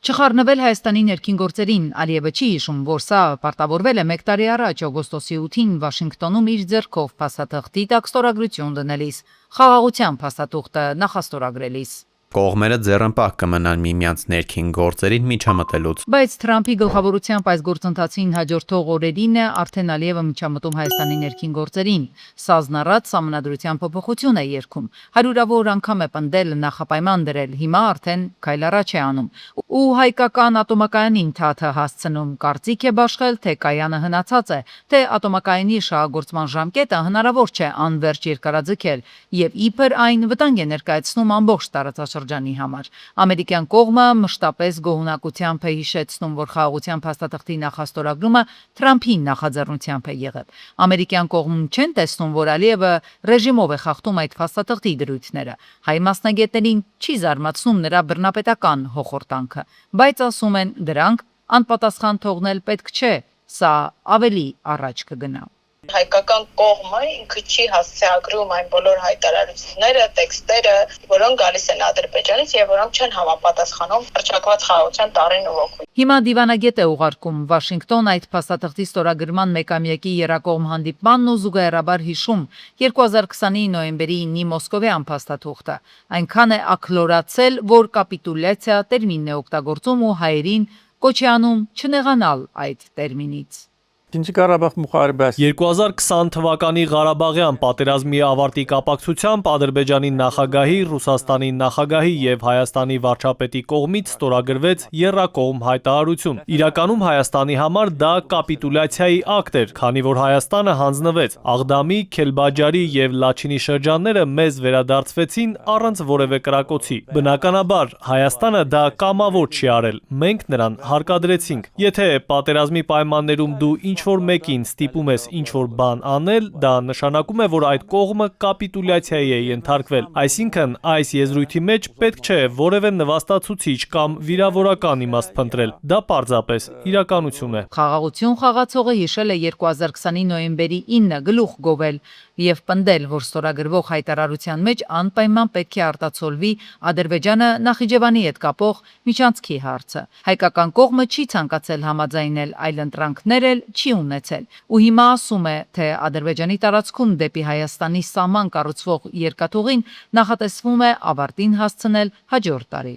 Չխառնվել Հայաստանի ներքին գործերին Ալիևը չի հիշում, որ սա պարտավորվել է 1 տարի առաջ օգոստոսի 8-ին Վաշինգտոնում իր ձեռքով փաստաթղթի տակ ստորագրություն դնելիս, խաղաղության փաստաթուղթը նախաստորագրելիս։ Կողմերը ձեռնպահ կմնան միմյանց ներքին գործերին միջամտելուց։ Բայց Թրամփի գլխավորությամբ այս գործընթացին հաջորդող օրերին է արդեն Ալիևը միջամտում Հայաստանի ներքին գործերին։ Սազնառած սահմանադրության փոփոխություն է երգում։ Հարյուրավոր անգամ է պնդել, նախապայման դրել, հիմա արդեն քայլ առաջ է անում։ Ու հայկական ատոմակայանին թաթը հասցնում, կարծիք է բաշխել, թե կայանը հնացած է, թե ատոմակայանի շահագործման ժամկետը հնարավոր չէ անվերջ երկարաձգել, եւ իբր այն վտանգ է ներկայացնում ամբողջ տարածաշրջանի համար։ Ամերիկյան կողմը մշտապես գոհունակությամբ է հիշեցնում, որ խաղաղության փաստաթղթի նախաստորագրումը Թրամփի նախաձեռնությամբ է եղել։ Ամերիկյան կողմում չեն տեսնում, որ Ալիևը ռեժիմով է խախտում այդ փաստաթղթի դրույթները։ Հայ մասնագետներին չի զարմացնում նրա բռնապետական հոխորտանքը, բայց ասում են դրանք անպատասխան թողնել պետք չէ, սա ավելի առաջ կգնա։ Հայկական կողմը ինքը չի հասցեագրում այն բոլոր հայտարարությունները, տեքստերը, որոնք գալիս են Ադրբեջանից եւ որոնք չեն համապատասխանում հռչակված խաղաղության տարին ու ոգուն։ Հիմա դիվանագետ է ուղարկում Վաշինգտոն այդ փաստաթղթի ստորագրման մեկամյակի երակողմ հանդիպմանն ու զուգահեռաբար հիշում 2020-ի նոյեմբերի 9-ի մոսկովյան փաստաթուղթը։ Այնքան է աքլորացել, որ կապիտուլյացիա տերմինն է օգտագործում ու հայերին կոչ է անում չնեղանալ այդ տերմինից։ 2020 թվականի Ղարաբաղյան պատերազմի ավարտի կապակցությամբ Ադրբեջանի նախագահի, Ռուսաստանի նախագահի եւ Հայաստանի վարչապետի կողմից ստորագրվեց եռակողմ հայտարարություն։ Իրականում Հայաստանի համար դա կապիտուլյացիայի ակտ էր, քանի որ Հայաստանը հանձնվեց։ Աղդամի, Քելբաջարի եւ Լաչինի շրջանները մեզ վերադարձվեցին առանց որևէ կրակոցի։ Բնականաբար Հայաստանը դա կամավոր չի արել։ Մենք նրան հարկադրեցինք։ Եթե պատերազմի պայմաններում դու ինչ-որ մեկին ստիպում ես ինչ-որ բան անել, դա նշանակում է, որ այդ կողմը կապիտուլյացիայի է ենթարկվել։ Այսինքն, այս եզրույթի մեջ պետք չէ որևէ նվաստացուցիչ կամ վիրավորական իմաստ փնտրել։ Դա պարզապես իրականություն է։ Խաղաղություն խաղացողը հիշել է 2020-ի նոյեմբերի 9-ը գլուխ գովել եւ պնդել, որ ստորագրվող հայտարարության մեջ անպայման պետք է արտացոլվի Ադրբեջանը Նախիջևանի հետ կապող միջանցքի հարցը։ Հայկական կողմը չի ցանկացել համաձայնել, այլ ընտրանքներ էլ չի ունեցել։ Ու հիմա ասում է, թե Ադրբեջանի տարածքում դեպի Հայաստանի սահման կառուցվող երկաթուղին նախատեսվում է ավարտին հասցնել հաջորդ տարի։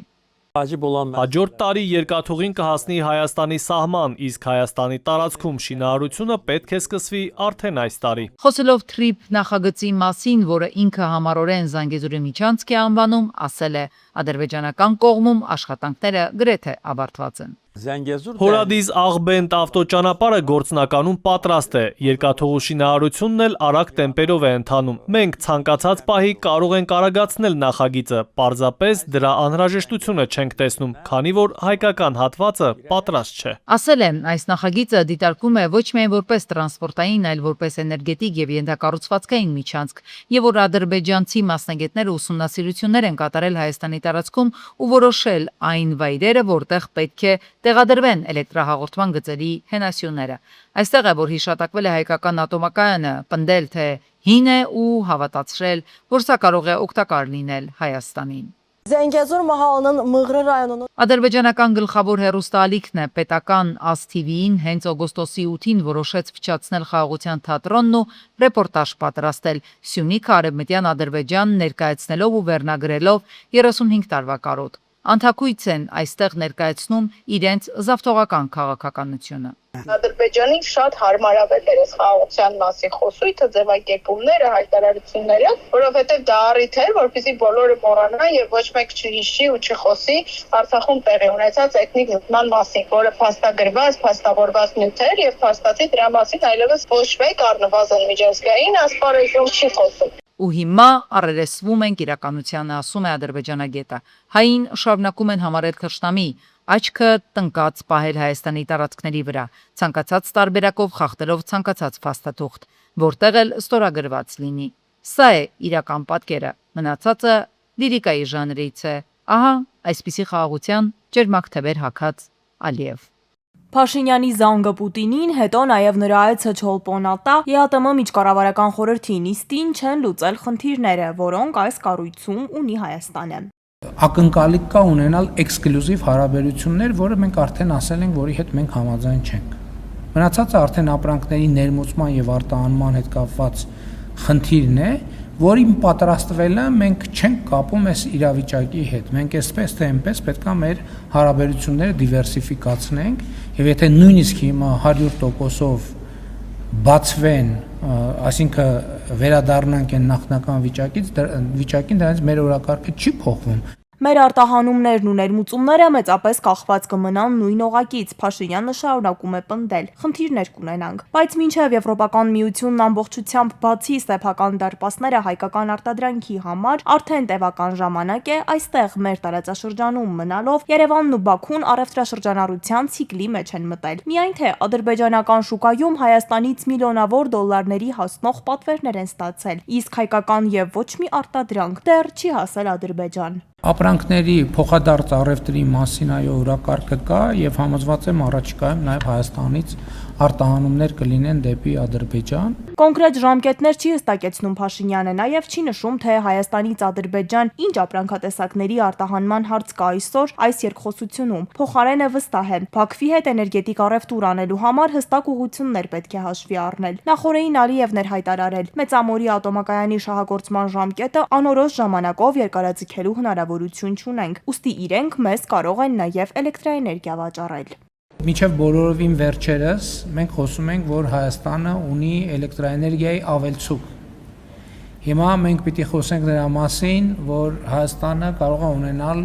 Հաջորդ տարի երկաթուղին կհասնի Հայաստանի սահման, իսկ Հայաստանի տարածքում շինարարությունը պետք է սկսվի արդեն այս տարի։ Խոսելով TRIP նախագծի մասին, որը ինքը համառորեն Զանգեզուրի միջանցք է անվանում, ասել է. ադրբեջանական կողմում աշխատանքները գրեթե ավարտված են։ Հորադիզ Աղբենդ ավտոճանապարհը գործնականում պատրաստ է, երկաթուղու շինարարությունն էլ արագ տեմպերով է ընթանում։ Մենք ցանկացած պահի կարող ենք արագացնել նախագիծը, պարզապես դրա անհրաժեշտությունը չենք տեսնում, քանի որ հայկական հատվածը պատրաստ չէ։ Ասել են, այս նախագիծը դիտարկում է ոչ միայն որպես տրանսպորտային, այլ որպես էներգետիկ եւ ենթակառուցվածքային միջանցք, եւ որ ադրբեջանցի մասնագետները ուսումնասիրություններ են կատարել Հայաստանի տարածքում ու որոշել այն վայրերը, որտեղ պետք է տեղադրվեն էլեկտրահաղորդման գծերի հենասյուները։ Այստեղ է, որ հիշատակվել է հայկական ատոմակայանը, պնդել, թե հին է ու հավատացրել, որ սա կարող է օգտակար լինել Հայաստանին։ Զանգեզուր մահալının Մղրը ռայոնının Ադրբեջանական գլխավոր հեռուստաալիքն է պետական ASTV-ին հենց օգոստոսի 8-ին որոշեց փչացնել խաղաղության թատրոնն ու ռեպորտաժ պատրաստել Սյունիք արևմտյան Ադրբեջան ներկայացնելով ու վերնագրելով 35 տարվա կարոտ։ Անթակույց են այստեղ ներկայացնում իրենց զավթողական քաղաքականությունը։ Ադրբեջանին շատ հարմարավետ էր խաղաղության մասին խոսույթը, ձևակերպումները, հայտարարությունները, որովհետև դա առիթ էր, որպեսզի բոլորը մոռանան եւ ոչ մեկ չհիշի ու չխոսի Արցախում տեղի ունեցած էթնիկ զտման մասին, որը փաստագրված, փաստավորված նյութ էր եւ փաստացի դրա մասին այլևս ոչ մեկ առնվազն միջազգային ասպարեզում չի խոսում։ Ու հիմա առերեսվում ենք իրականությանը, ասում է ադրբեջանագետը։ Հային շարունակում են համարել թշնամի, աչքը տնկած պահել Հայաստանի տարածքների վրա, ցանկացած տարբերակով խախտելով ցանկացած փաստաթուղթ, որտեղ էլ ստորագրված լինի։ Սա է իրական պատկերը, մնացածը լիրիկայի ժանրից է։ Ահա, այսպիսի խաղաղության ջերմակ թևեր հագած Ալիև։ Փաշինյանի զանգը Պուտինին, հետո նաև նրա այցը Չոլպոնատա, ԵԱՏՄ միջկառավարական խորհրդի նիստին չեն լուծել խնդիրները, որոնք այս կառույցում ունի Հայաստանը։ Ակնկալիք կա ունենալ էքսկլյուզիվ հարաբերություններ, որը մենք արդեն ասել ենք, որի հետ մենք համաձայն չենք։ Մնացածը արդեն ապրանքների ներմուծման եւ արտահանման հետ կապված խնդիրն է, որին պատրաստվելը մենք չենք կապում այս իրավիճակի հետ։ Մենք այսպես թե այնպես պետք է մեր հարաբերությունները դիվերսիֆիկացնենք եւ եթե նույնիսկ հիմա 100%-ով բացվեն, այսինքն վերադառնանք այն նախնական վիճակին, դրանից մեր օրակարգը չի փոխվում։ Մեր արտահանումներն ու ներմուծումները մեծապես կախված կմնան նույն օղակից, Փաշինյանը շարունակում է պնդել։ Խնդիրներ կունենանք, բայց մինչև Եվրոպական միությունն ամբողջությամբ բացի սեփական դարպասները հայկական արտադրանքի համար, արդեն տևական ժամանակ է այստեղ մեր տարածաշրջանում մնալով Երևանն ու Բաքուն առևտրաշրջանառության ցիկլի մեջ են մտել։ Միայն թե ադրբեջանական շուկայում Հայաստանից միլիոնավոր դոլարների հասնող պատվերներ են ստացել, իսկ հայկական եւ ոչ մի արտադրանք դեռ չի հասել Ադրբեջան։ Ապրանքների փոխադարձ առևտրի մասին օրակարգը կա եւ համոզված եմ առաջիկայում նաեւ Հայաստանից արտահանումներ կլինեն դեպի Ադրբեջան։ Կոնկրետ ժամկետներ չի հստակեցնում Փաշինյանը, նաեւ չի նշում, թե Հայաստանից Ադրբեջան ինչ ապրանքատեսակների արտահանման հարց կա այսօր այս երկխոսությունում։ Փոխարենը վստահ է, Բաքվի հետ էներգետիկ առևտուր անելու համար հստակ ուղղություններ պետք է հաշվի առնել։ Նախորդին Ալիևն էր հայտարարել, Մեծամորի ատոմակայանի շահագործման ժամկետը անորոշ ժամանակով երկարաձգելու հնարավորություն չունենք, ուստի իրենք մեզ կարող են նաեւ էլեկտրաէներգիա վաճառել։ Մինչև բոլորովին վերջերս մենք խոսում ենք, որ Հայաստանը ունի էլեկտրաէներգիայի ավելցուկ։ Հիմա մենք պիտի խոսենք նրա մասին, որ Հայաստանը կարող է ունենալ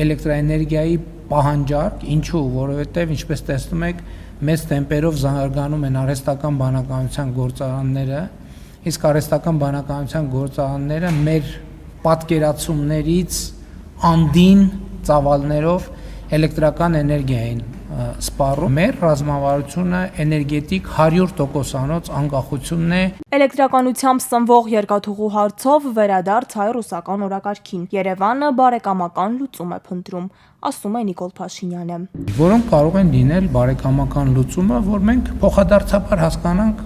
էլեկտրաէներգիայի պահանջարկ, ինչու, որովհետև ինչպես տեսնում եք, մեծ տեմպերով զարգանում են արհեստական բանականության գործարանները, իսկ արհեստական բանականության գործարանները մեր պատկերացումներից անդին ծավալներով էլեկտրական էներգիա են սպառում։ Մեր ռազմավարությունը էներգետիկ 100%-անոց անկախությունն է։ Էլեկտրականությամբ սնվող երկաթուղու հարցով վերադարձ հայ-ռուսական օրակարգին։ Երևանը բարեկամական լուծում է փնտրում, ասում է Նիկոլ Փաշինյանը։ Որոնք կարող են լինել բարեկամական լուծումը, որ մենք փոխադարձաբար հասկանանք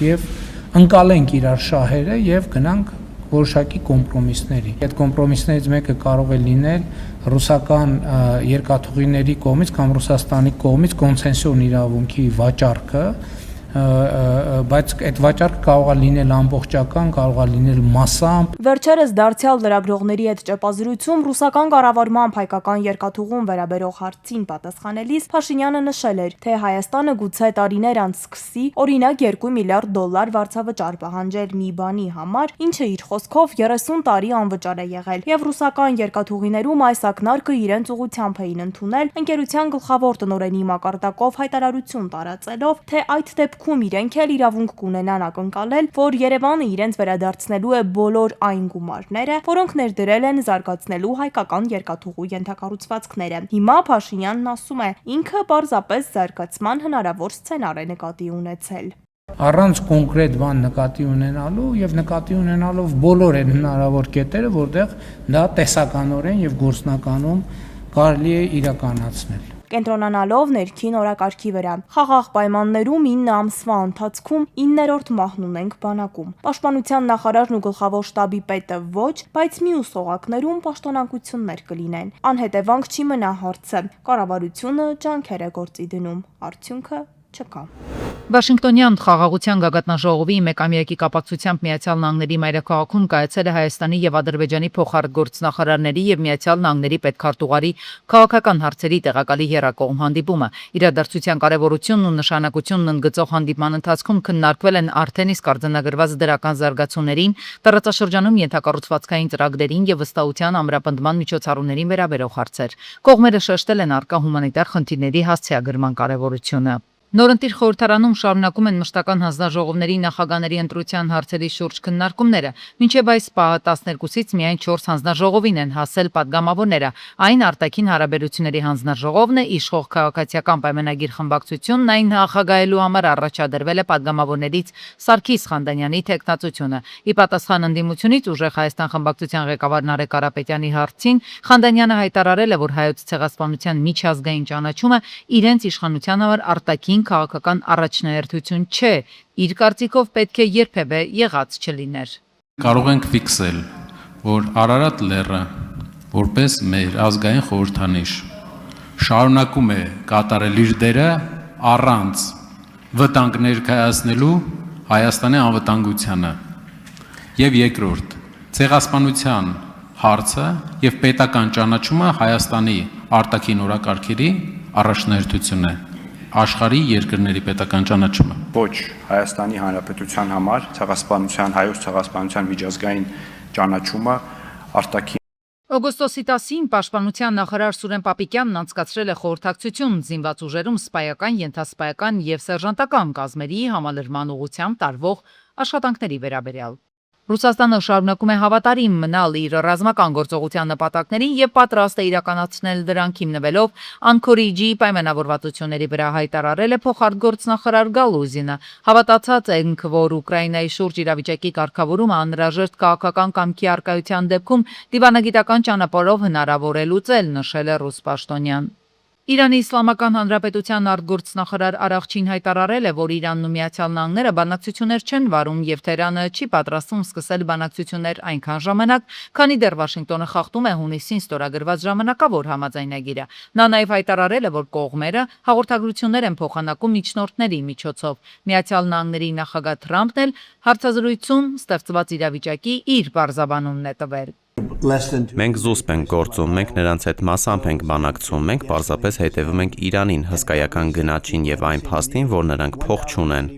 եւ ընկալենք իրար շահերը եւ գնանք որոշակի կոմպրոմիսների։ Այդ կոմպրոմիսներից մեկը կարող է լինել ռուսական երկաթուղիների կողմից կամ Ռուսաստանի կողմից կոնցեսիոն իրավունքի վաճառքը, բայց այդ վաճառքը կարող է լինել ամբողջական, կարող է լինել մասամբ։ Վերջերս դարձյալ լրագրողների հետ ճեպազրույցում ռուսական կառավարմամբ հայկական երկաթուղուն վերաբերող հարցին պատասխանելիս Փաշինյանը նշել էր, թե Հայաստանը գուցե տարիներ անց սկսի օրինակ 2 միլիարդ դոլար վարձավճար պահանջել մի բանի համար, ինչը իր խոսքով 30 տարի անվճար է եղել, եւ ռուսական երկաթուղիներում այս ակնարկը իրենց ուղղությամբ էին ընդունել, ընկերության գլխավոր տնօրենի մակարդակով հայտարարություն տարածելով, թե այդ դեպքում իրենք էլ իրավունք կունենան ակնկալել, որ Երևանը իրենց վերադարձնելու է բոլոր այն գումարները, որոնք ներդրել են զարգացնելու հայկական երկաթուղու ենթակառուցվածքները։ Հիմա Փաշինյանն ասում է, ինքը պարզապես զարգացման հնարավոր սցենար է նկատի ունեցել։ Առանց կոնկրետ բան նկատի ունենալու եւ նկատի ունենալով բոլոր այն հնարավոր կետերը, որտեղ դա տեսականորեն եւ գործնականում կարելի է իրականացնել։ Կենտրոնանալով ներքին օրակարգի վրա։ Խաղաղ պայմաններում 9 ամսվա ընթացքում 9-րդ մահն ունենք բանակում։ Պաշտպանության նախարարն ու գլխավոր շտաբի պետը ոչ, բայց մյուս օղակներում պաշտոնակություններ կլինեն։ Անհետևանք չի մնա հարցը։ Կառավարությունը ջանքեր է գործի դնում, արդյունքը չկա։ Վաշինգտոնյան խաղաղության գագաթնաժողովի մեկամյակի կապակցությամբ Միացյալ Նահանգների մայրաքաղաքում կայացել է Հայաստանի եւ Ադրբեջանի փոխարտգործնախարարների եւ Միացյալ Նահանգների պետքարտուղարի քաղաքական հարցերի տեղակալի եռակողմ հանդիպումը։ Իրադարձության կարևորությունն ու նշանակությունն ընդգծող հանդիպման ընթացքում քննարկվել են արդեն իսկ արձանագրված դրական զարգացումներին, տարածաշրջանում ենթակառուցվածքային ծրագրերին եւ վստահության ամրապնդման միջոցառումներին վերաբերող հարցեր։ Կողմերը շեշտել են առկա հումանիտար խնդիրների հասցեագրման կարևորությունը։ Նորընտիր խորհրդարանում շարունակում են մշտական հանձնաժողովների նախագաների ընտրության հարցերի շուրջ քննարկումները, մինչև այս պահը 12-ից միայն 4 հանձնաժողովին են հասել падգամավորները, այն արտաքին հարաբերությունների հանձնաժողովն է, իշխող քաղաքացիական պայմանագիր խմբակցությունն այն նախագահելու համար առաջադրվել է падգամավորներից Սարգիս Խանդանյանի թեկնածությունը։ Ի պատասխան ընդդիմությունից ուժեղ Հայաստան խմբակցության ղեկավար Նարեկ Կարապետյանի հարցին Խանդանյանը հայտարարել է, որ հայոց ցեղասպանության միջազգային ճանաչումը իրենց իշխանության համար արտաքին քաղաքական առաջնահերթություն չէ, իր կարծիքով պետք է երբևէ եղած չլիներ։ Կարող ենք ֆիքսել, որ Արարատ լեռը որպես մեր ազգային խորհրդանիշ շարունակում է կատարել իր դերը առանց վտանգ ներկայացնելու Հայաստանի անվտանգությանը։ Եվ երկրորդ, ցեղասպանության հարցը եւ պետական ճանաչումը Հայաստանի արտաքին օրակարգերի առաջնահերթությունն է, աշխարհի երկրների պետական ճանաչումը։ Ոչ Հայաստանի Հանրապետության համար ցեղասպանության, հայոց ցեղասպանության միջազգային ճանաչումը արտաքին Օգոստոսի 10-ին Պաշտպանության նախարար Սուրեն Պապիկյանն անցկացրել է խորհրդակցություն զինված ուժերում սպայական, ենթասպայական եւ սերժանտական կազմերի համալրման ուղղությամբ տարվող աշխատանքների վերաբերյալ։ Ռուսաստանը շարունակում է հավատարիմ մնալ իր ռազմական գործողության նպատակներին եւ պատրաստ է իրականացնել դրանք հիմնվելով Անկորիջի պայմանավորվածությունների վրա, հայտարարել է փոխարտգործնախարար Գալուզինը։ Հավատացած ենք, որ Ուկրաինայի շուրջ իրավիճակի կարգավորումը անհրաժեշտ քաղաքական կամքի առկայության դեպքում դիվանագիտական ճանապարհով հնարավոր է լուծել, նշել է ռուս պաշտոնյան։ Իրանի Իսլամական Հանրապետության արտգործնախարար Արաղչին հայտարարել է, որ Իրանն ու Միացյալ Նահանգները բանակցություններ չեն վարում եւ Թեհրանը չի պատրաստվում սկսել բանակցություններ այնքան ժամանակ, քանի դեռ Վաշինգտոնը խախտում է հունիսին ստորագրված ժամանակավոր համաձայնագիրը։ Նա նաեւ հայտարարել է, որ կողմերը հաղորդագրություններ են փոխանակում միջնորդների միջոցով։ Միացյալ Նահանգների նախագահ Թրամփն էլ հարցազրույցում ստեղծված իրավիճակի իր բարձաբանումն է տվել։ Մենք զուսպ ենք գործում, մենք նրանց հետ մասամբ ենք բանակցում, մենք պարզապես հետևում ենք Իրանին, հսկայական գնաճին եւ այն փաստին, որ նրանք փող չունեն։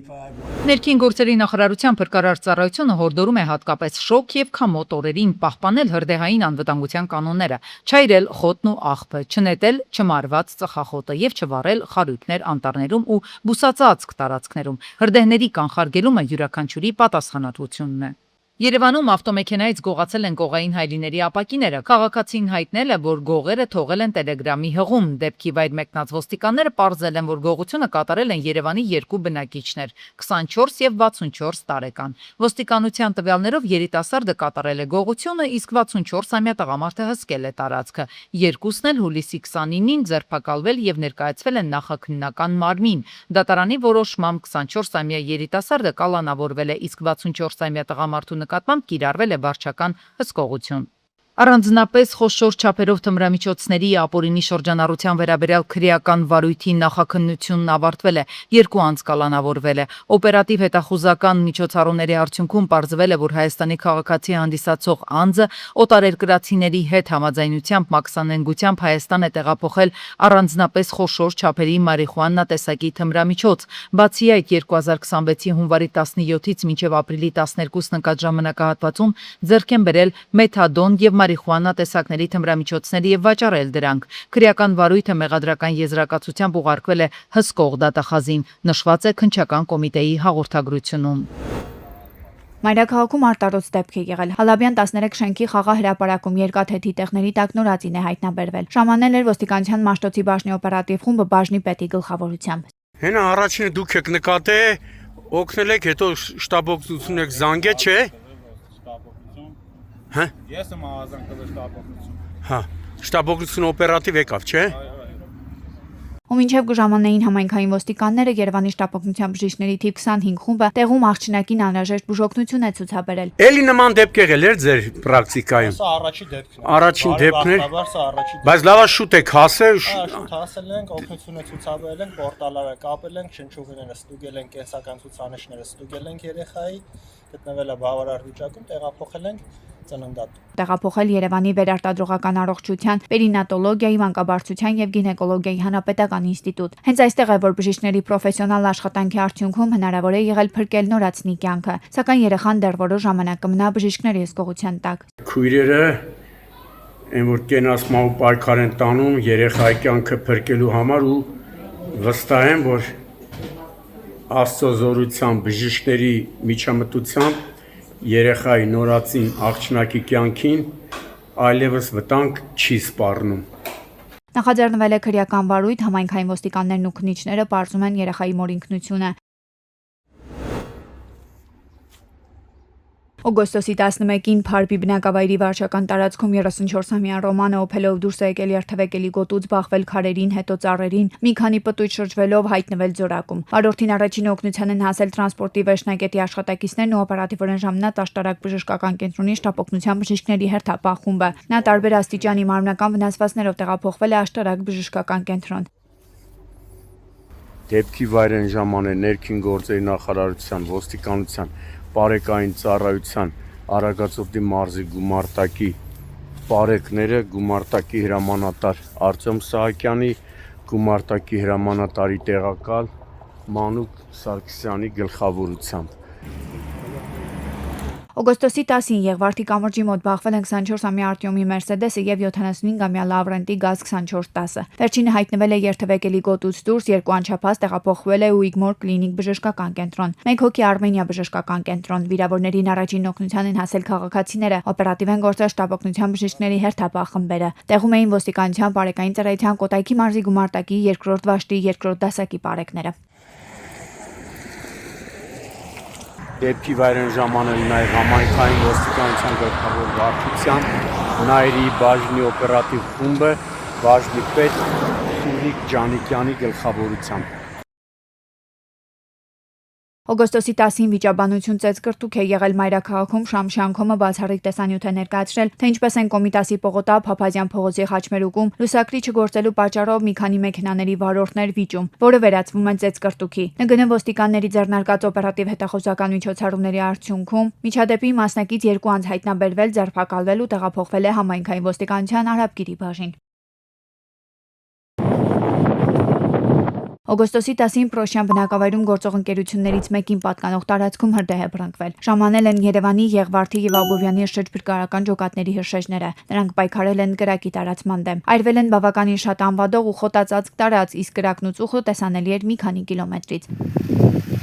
Ներքին գործերի նախարարության փրկարար ծառայությունը հորդորում է հատկապես շոկ եւ քամոտ օրերին պահպանել հրդեհային անվտանգության կանոնները, չայրել խոտն ու աղբը, չնետել չմարված ծխախոտը եւ չվառել խարույկներ անտառներում ու բուսածածկ տարածքներում։ Հրդեհների կանխարգելումը յուրաքանչյուրի պատասխանատվությունն է։ Երևանում ավտոմեքենայից գողացել են կողային հայլիների ապակիները։ Քաղաքացին հայտնել է, որ գողերը թողել են Տելեգրամի հղում։ Դեպքի վայր մեկնած ոստիկանները պարզել են, որ գողությունը կատարել են Երևանի երկու բնակիչներ՝ 24 եւ 64 տարեկան։ Ոստիկանության տվյալներով երիտասարդը կատարել է գողությունը, իսկ 64-ամյա տղամարդը հսկել է տարածքը։ Երկուսն էլ հուլիսի 29-ին ձերբակալվել եւ ներկայացվել են նախաքննական մարմին։ Դատարանի որոշմամբ 24-ամյա երիտասարդը կալանավորվել է, իսկ 64-ամյա տղամարդու նկատմամբ կիրառվել է վարչական հսկողություն։ Առանձնապես խոշոր չափերով թմրամիջոցների ապօրինի շրջանառության վերաբերյալ քրեական վարույթի նախաքննությունն ավարտվել է, 2 անձ կալանավորվել է։ Օպերատիվ հետախուզական միջոցառումների արդյունքում պարզվել է, որ Հայաստանի քաղաքացի հանդիսացող անձը օտարերկրացիների հետ համաձայնությամբ մաքսանենգությամբ Հայաստան է տեղափոխել առանձնապես խոշոր չափերի մարիխուանա տեսակի թմրամիջոց։ Բացի այդ, 2026-ի հունվարի 17-ից մինչև ապրիլի 12 ընկած ժամանակահատվածում ձեռք են բերել մեթադոն եւ մարիխուանա տեսակների թմրամիջոցներ եւ վաճառել դրանք։ Քրեական վարույթը մեղադրական եզրակացությամբ ուղարկվել է հսկող դատախազին, նշված է քննչական կոմիտեի հաղորդագրությունում։ Մայրաքաղաքում արտարոց դեպք է եղել։ Հալաբյան 13 շենքի խաղաղ հրապարակում երկաթեթի տեխների տակ նորածին է հայտնաբերվել։ Ժամանել էր ոստիկանության Մաշտոցի բաժնի օպերատիվ խումբը բաժնի պետի գլխավորությամբ։ Հենա առաջինը դուք եք նկատել, օգնել եք, հետո շտաբօգնություն եք զանգե, չէ։ Հա։ Ես եմ ազանգել շտաբօգնություն։ Հա, շտաբօգնությունը օպերատիվ եկավ, չէ։ Ու մինչև ժամանային համայնքային ոստիկանները Երևանի շտաբօգնության բժիշկների թիվ 25 խումբը տեղում աղջնակին անհրաժեշտ բուժօգնություն է ցուցաբերել։ Էլի նման դեպք եղել էր ձեր պրակտիկայում։ Սա առաջի դեպքն է։ Առաջին դեպքն է։ Սա առաջի դեպքն է։ Բայց լավ շուտ եք հասել։ Շուտ հասել ենք, օգնություն է ցուցաբերել ենք, պորտալները կապել ենք, շնչուղիները ստուգել ենք, կենսական ցուցանիշները ստուգել ենք երեխայի, գտնվել է բավարար վիճակում, տեղափոխել ենք ծննդատ։ Տեղափոխել Երևանի վերարտադրողական առողջության, պերինատոլոգիայի, մանկաբարձության եւ գինեկոլոգիայի հանրապետական ինստիտուտ։ Հենց այստեղ է, որ բժիշկների պրոֆեսիոնալ աշխատանքի արդյունքում հնարավոր է եղել փրկել նորածնի կյանքը, սակայն երեխան դեռ որոշ ժամանակ կմնա բժիշկների հսկողության տակ։ Քույրերը այն որ կենացման ու պայքար են տանում երեխայի կյանքը փրկելու համար ու վստահ եմ, որ Աստծո զորությամբ բժիշկների միջամտությամբ երեխայի նորածին աղջնակի կյանքին այլևս վտանգ չի սպառնում։ Նախաձեռնվել է քրեական վարույթ, համայնքային ոստիկաններն ու քննիչները պարզում են երեխայի մոր ինքնությունը։ Օգոստոսի 11-ին Փարպի բնակավայրի վարչական տարածքում 34-ամյա Ռոմանը օփելով դուրս է եկել երթևեկելի գոտուց բախվել քարերին, հետո ծառերին, մի քանի պտույտ շրջվելով հայտնվել Ձորակում։ Վարորդին առաջին օգնության են հասել տրանսպորտի վերջնակետի աշխատակիցներն ու օպերատիվորեն ժամանած աշտարակ բժշկական կենտրոնի շտապօգնության բժիշկների հերթապահ խումբը։ Նա տարբեր աստիճանի մարմնական վնասվածքներով տեղափոխվել է աշտարակ բժշկական կենտրոն։ Դեպքի վայր են ժամանել ներքին գործերի նախարարության, ոստիկանության, բարեկային ծառայության, Արագածոտնի մարզի գումարտակի բարեկները, գումարտակի հրամանատար Արտյոմ Սահակյանի, գումարտակի հրամանատարի տեղակալ Մանուկ Սարգսյանի գլխավորությամբ։ Օգոստոսի 10-ին Եղվարդի կամրջի մոտ բախվել են 24-ամյա Արտյոմի Մերսեդեսը եւ 75-ամյա Լավրենտի Գազ 2410-ը։ Վերջինը հայտնվել է երթևեկելի գոտուց դուրս, երկու անչափահաս տեղափոխվել է Ուիգմոր կլինիկ բժշկական կենտրոն։ Մեկ հոգի Արմենիա բժշկական կենտրոն։ Վիրավորներին առաջին օգնության են հասել քաղաքացիները, օպերատիվ են գործել շտապօգնության բժիշկների հերթապահ խմբերը։ Տեղում էին ոստիկանության, բարեկային ծառայության, Կոտայքի մարզի գումարտակի 2-րդ վաշտի 2-րդ դասակի բարեկները։ Դեպքի վայր են ժամանել նաև համայնքային ոստիկանության գլխավոր վարչության, Նայրի բաժնի օպերատիվ խումբը, բաժնի պետ Սուրիկ Ջանիկյանի գլխավորությամբ։ Օգոստոսի 10-ին վիճաբանություն ծեծկրտուք է եղել Մայրաքաղաքում Շամշյանքոմը բացառիկ տեսանյութ է ներկայացրել, թե ինչպես են Կոմիտասի պողոտա Փափազյան փողոցի խաչմերուկում լուսակրի չգործելու պատճառով մի քանի մեքենաների վարորդներ վիճում, որը վերածվում է ծեծկրտուքի։ ՆԳՆ ոստիկանների ձեռնարկած օպերատիվ հետախուզական միջոցառումների արդյունքում միջադեպի մասնակից 2 անձ հայտնաբերվել, ձերբակալվել ու տեղափոխվել է համայնքային ոստիկանության Արաբգիրի բաժին։ Օգոստոսի 10-ին Պրոշյան բնակավայրում գործող ընկերություններից մեկին պատկանող տարածքում հրդեհ է բռնկվել։ Ժամանել են Երևանի, Եղվարդի եւ Աբովյանի շրջբրգարական ջոկատների հրշեջները։ Նրանք պայքարել են կրակի տարածման դեմ։ Այրվել են բավականին շատ անվադող ու խոտածածկ տարած, իսկ կրակն ու ծուխը տեսանելի էր մի քանի կիլոմետրից։